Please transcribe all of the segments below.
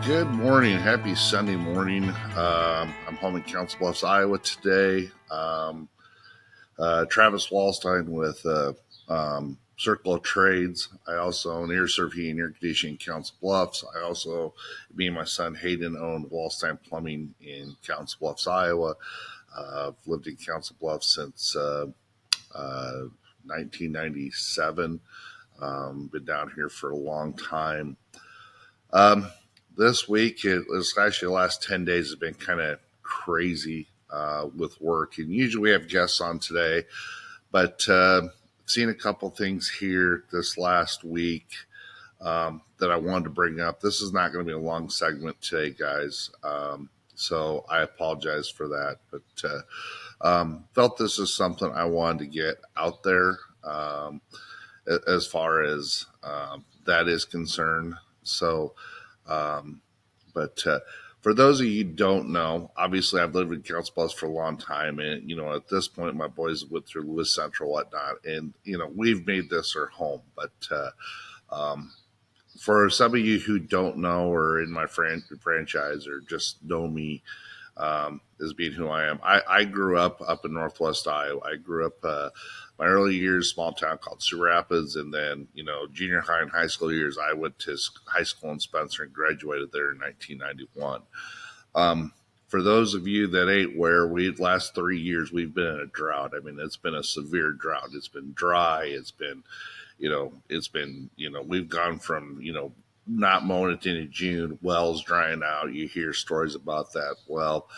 Good morning. Happy Sunday morning. I'm home in Council Bluffs, Iowa today. Travis Wallstein with Circle of Trades. I also own AirServe Heating and Air Conditioning in Council Bluffs. I also, me and my son Hayden, own Wallstein Plumbing in Council Bluffs, Iowa. I've lived in Council Bluffs since 1997. Been down here for a long time. This week, it was actually the last 10 days have been kind of crazy with work. And usually we have guests on today, but I've seen a couple things here this last week that I wanted to bring up. This is not going to be a long segment today, guys. So I apologize for that, but felt this is something I wanted to get out there as far as that is concerned. So, but for those of you who don't know, obviously I've lived in Council Bluffs for a long time, and at this point my boys went through Lewis Central, whatnot, and we've made this our home. But for some of you who don't know, or in my franchise, or just know me as being who I am, I grew up in Northwest Iowa. I grew up. My early years, small town called Sioux Rapids, and then, junior high and high school years, I went to high school in Spencer and graduated there in 1991. For those of you that ain't where, last 3 years, we've been in a drought. I mean, it's been a severe drought. It's been dry. It's been, we've gone from, not mowing at the end of June, wells drying out. You hear stories about that. Well,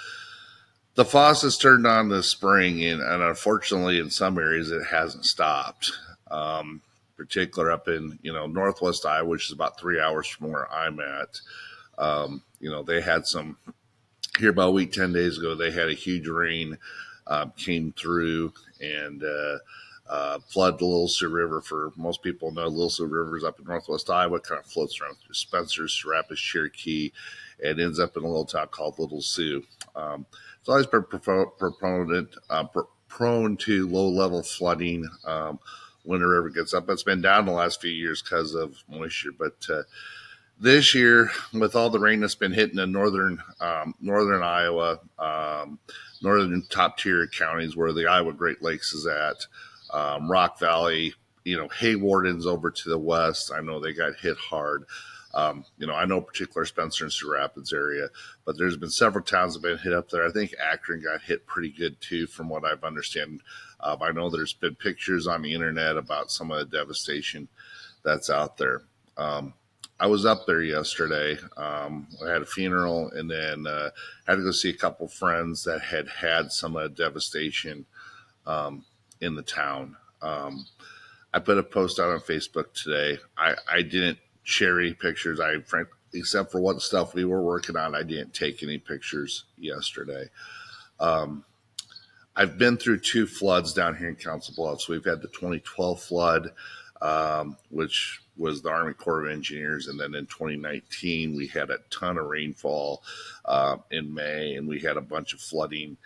the faucets turned on this spring, and unfortunately, in some areas, it hasn't stopped. Particular up in Northwest Iowa, which is about 3 hours from where I'm at. They had some here about a week, 10 days ago. They had a huge rain came through and flooded the Little Sioux River. For most people know, Little Sioux River is up in Northwest Iowa, kind of floats around through Spencer, Sioux Rapids, Cherokee, and ends up in a little town called Little Sioux. It's always been prone to low-level flooding when the river gets up. It's been down the last few years because of moisture, but this year, with all the rain that's been hitting in northern Iowa, northern top-tier counties where the Iowa Great Lakes is at, Rock Valley, Haywarden's over to the west. I know they got hit hard. I know particular Spencer and Sioux Rapids area, but there's been several towns that have been hit up there. I think Akron got hit pretty good too, from what I've understand. I know there's been pictures on the internet about some of the devastation that's out there. I was up there yesterday. I had a funeral, and then had to go see a couple friends that had some of the devastation in the town. I put a post out on Facebook today. I didn't share any pictures. Except for what stuff we were working on, I didn't take any pictures yesterday. I've been through 2 floods down here in Council Bluffs. We've had the 2012 flood, which was the Army Corps of Engineers, and then in 2019 we had a ton of rainfall in May, and we had a bunch of flooding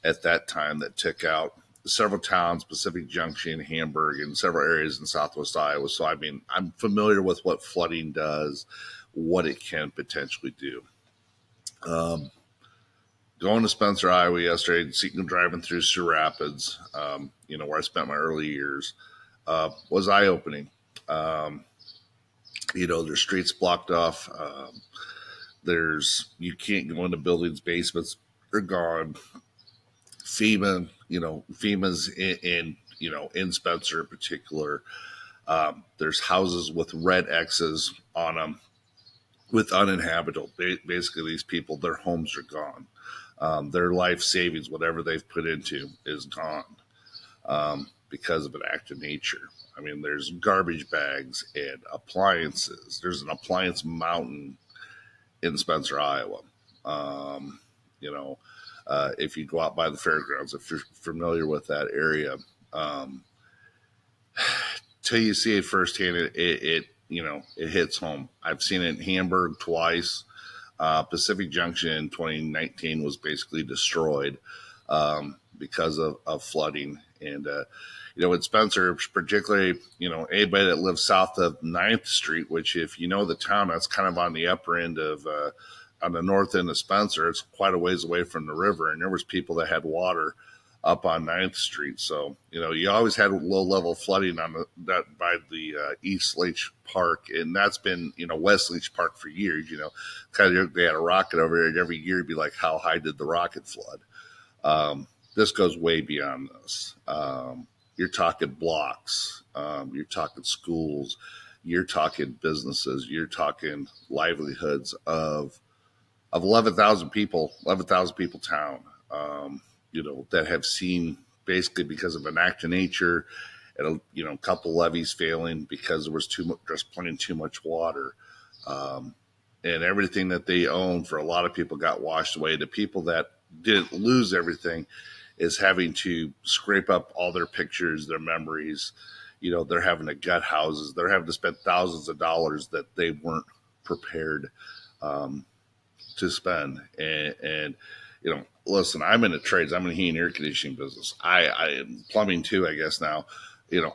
at that time that took out several towns, Pacific Junction, Hamburg, and several areas in southwest Iowa. So, I mean, I'm familiar with what flooding does, what it can potentially do. Going to Spencer, Iowa yesterday, driving through Sioux Rapids, where I spent my early years, was eye-opening. There's streets blocked off. You can't go into buildings, basements are gone. FEMA's in Spencer in particular. There's houses with red X's on them with uninhabitable. Basically, these people, their homes are gone. Their life savings, whatever they've put into, is gone because of an act of nature. I mean, there's garbage bags and appliances. There's an appliance mountain in Spencer, Iowa. If you go out by the fairgrounds, if you're familiar with that area, till you see it firsthand, it hits home. I've seen it in Hamburg twice. Pacific Junction in 2019 was basically destroyed because of flooding. And, in Spencer, particularly, anybody that lives south of Ninth Street, which if you know the town, that's kind of on the upper end of, on the north end of Spencer. It's quite a ways away from the river, and there was people that had water up on Ninth Street. So, you always had low level flooding on that by the East Leach Park, and that's been, West Leach Park for years. Kind of they had a rocket over there, and every year it'd be like, how high did the rocket flood? This goes way beyond this. You're talking blocks, you're talking schools, you're talking businesses, you're talking livelihoods of 11,000 people, 11,000 people town, that have seen basically because of an act of nature and a couple levees failing because there was just plain too much water. And everything that they owned for a lot of people got washed away. The people that didn't lose everything is having to scrape up all their pictures, their memories. They're having to gut houses. They're having to spend thousands of dollars that they weren't prepared to spend. And listen, I'm in the trades. I'm in the heating and air conditioning business. I plumbing too, I guess now.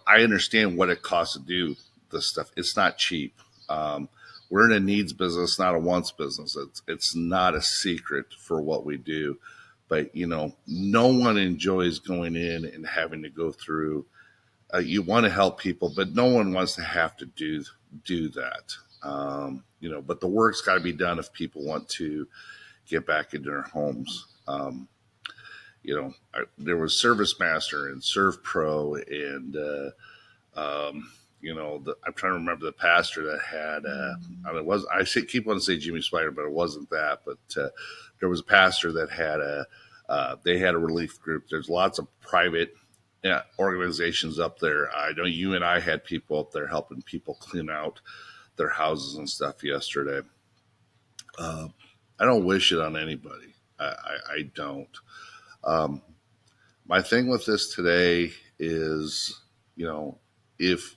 I understand what it costs to do this stuff. It's not cheap. We're in a needs business, not a wants business. It's not a secret for what we do. But, no one enjoys going in and having to go through. You want to help people, but no one wants to have to do that. But the work's got to be done if people want to get back into their homes. There was Service Master and Serve Pro, and I'm trying to remember the pastor that had. Keep wanting to say Jimmy Spider, but it wasn't that. But there was a pastor that had they had a relief group. There's lots of private organizations up there. I know you and I had people up there helping people clean out their houses and stuff yesterday. I don't wish it on anybody. I don't. My thing with this today is, if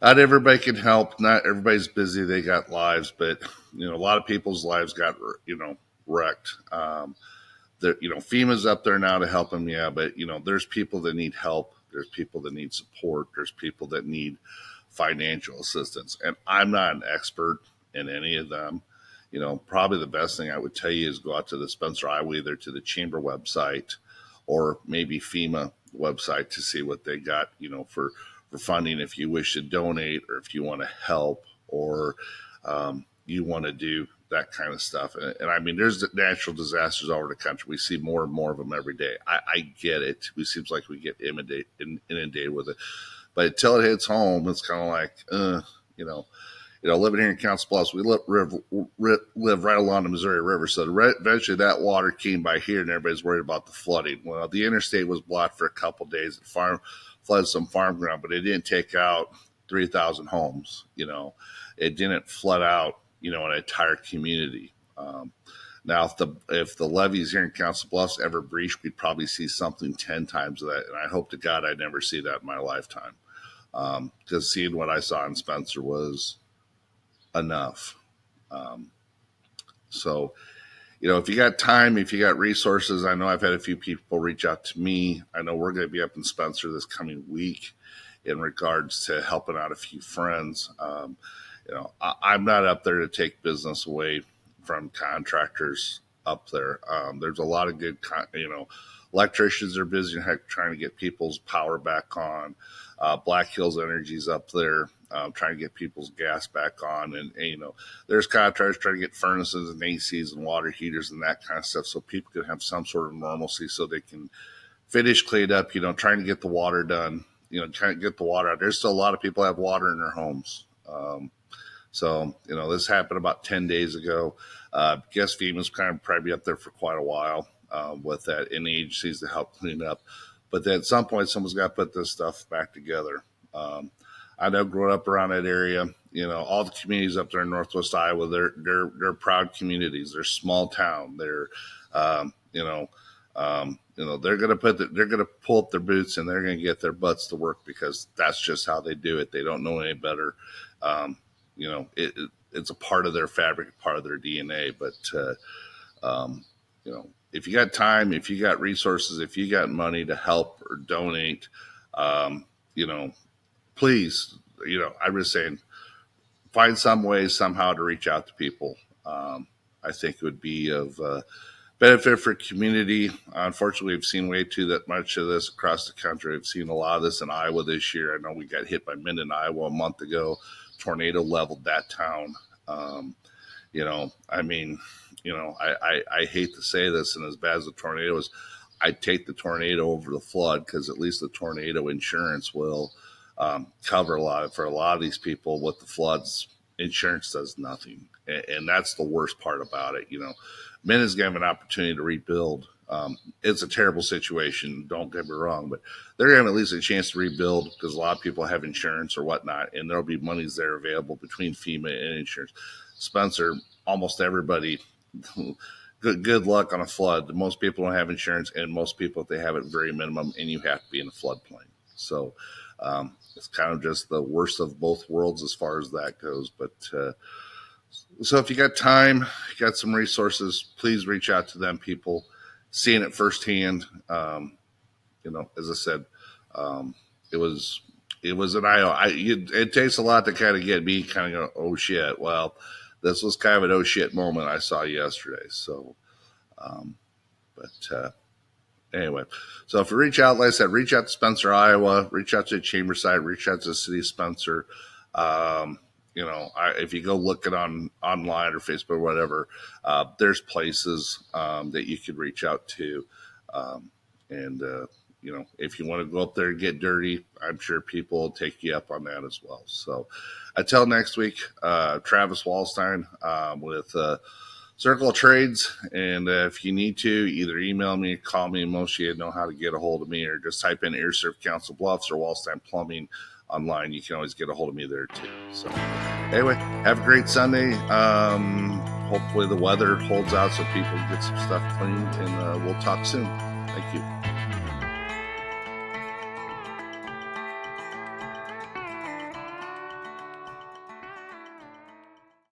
not everybody can help, not everybody's busy, they got lives, but, a lot of people's lives got, wrecked. FEMA's up there now to help them, yeah, but, there's people that need help. There's people that need support. There's people that need financial assistance. And I'm not an expert in any of them. Probably the best thing I would tell you is go out to the Spencer, Iowa, either to the chamber website or maybe FEMA website to see what they got, for funding if you wish to donate or if you want to help or you want to do that kind of stuff. And I mean, there's natural disasters all over the country. We see more and more of them every day. I get it. It seems like we get inundated with it. But until it hits home, it's kind of like, living here in Council Bluffs, we live right along the Missouri River. So eventually that water came by here and everybody's worried about the flooding. Well, the interstate was blocked for a couple of days. It flooded some farm ground, but it didn't take out 3,000 homes. It didn't flood out, an entire community. Now, if the levees here in Council Bluffs ever breached, we'd probably see something 10 times of that. And I hope to God I never see that in my lifetime. Because seeing what I saw in Spencer was enough. So, if you got time, if you got resources, I know I've had a few people reach out to me. I know we're going to be up in Spencer this coming week in regards to helping out a few friends. I'm not up there to take business away from contractors up there. There's a lot of good, electricians are busy trying to get people's power back on. Black Hills Energy's up there trying to get people's gas back on. And, there's contractors trying to get furnaces and ACs and water heaters and that kind of stuff so people can have some sort of normalcy so they can finish cleaned up, trying to get the water done, trying to get the water out. There's still a lot of people have water in their homes. So, this happened about 10 days ago. Guess FEMA's kind of probably up there for quite a while with that in the agencies to help clean up. But then at some point, someone's got to put this stuff back together. I know growing up around that area, all the communities up there in Northwest Iowa, they're proud communities. They're small town. They're, they're going to pull up their boots and they're going to get their butts to work because that's just how they do it. They don't know any better. It's a part of their fabric, part of their DNA. But, if you got time, if you got resources, if you got money to help or donate, You know, please, I'm just saying, find some way somehow to reach out to people. I think it would be of benefit for community. Unfortunately, we've seen way too that much of this across the country. We've seen a lot of this in Iowa this year. I know we got hit by Minden, Iowa a month ago. Tornado leveled that town. I mean, I hate to say this, and as bad as the tornado is, I'd take the tornado over the flood because at least the tornado insurance will cover for a lot of these people. With the floods, insurance does nothing, and that's the worst part about it. Minden's going to have an opportunity to rebuild. It's a terrible situation, don't get me wrong, but they're going to have at least a chance to rebuild because a lot of people have insurance or whatnot, and there'll be monies there available between FEMA and insurance. Spencer, almost everybody, good luck on a flood. Most people don't have insurance, and most people, if they have it, very minimum, and you have to be in a floodplain. So it's kind of just the worst of both worlds as far as that goes. But so if you got time, you got some resources, please reach out to them people. Seeing it firsthand, as I said, it was an it takes a lot to kind of get me kind of go, oh shit. Well, this was kind of an oh shit moment I saw yesterday. So, anyway, so if you reach out, like I said, reach out to Spencer, Iowa, reach out to the chamber side, reach out to the city of Spencer. If you go look it online or Facebook or whatever, there's places that you could reach out to. If you want to go up there and get dirty, I'm sure people will take you up on that as well. So until next week, Travis Wallstein with Circle of Trades. And if you need to, either email me, call me. Most of you know how to get a hold of me, or just type in Air Serv Council Bluffs or Wallstein Plumbing online. You can always get a hold of me there too. So anyway, have a great Sunday. Hopefully the weather holds out so people get some stuff cleaned, and we'll talk soon. Thank you.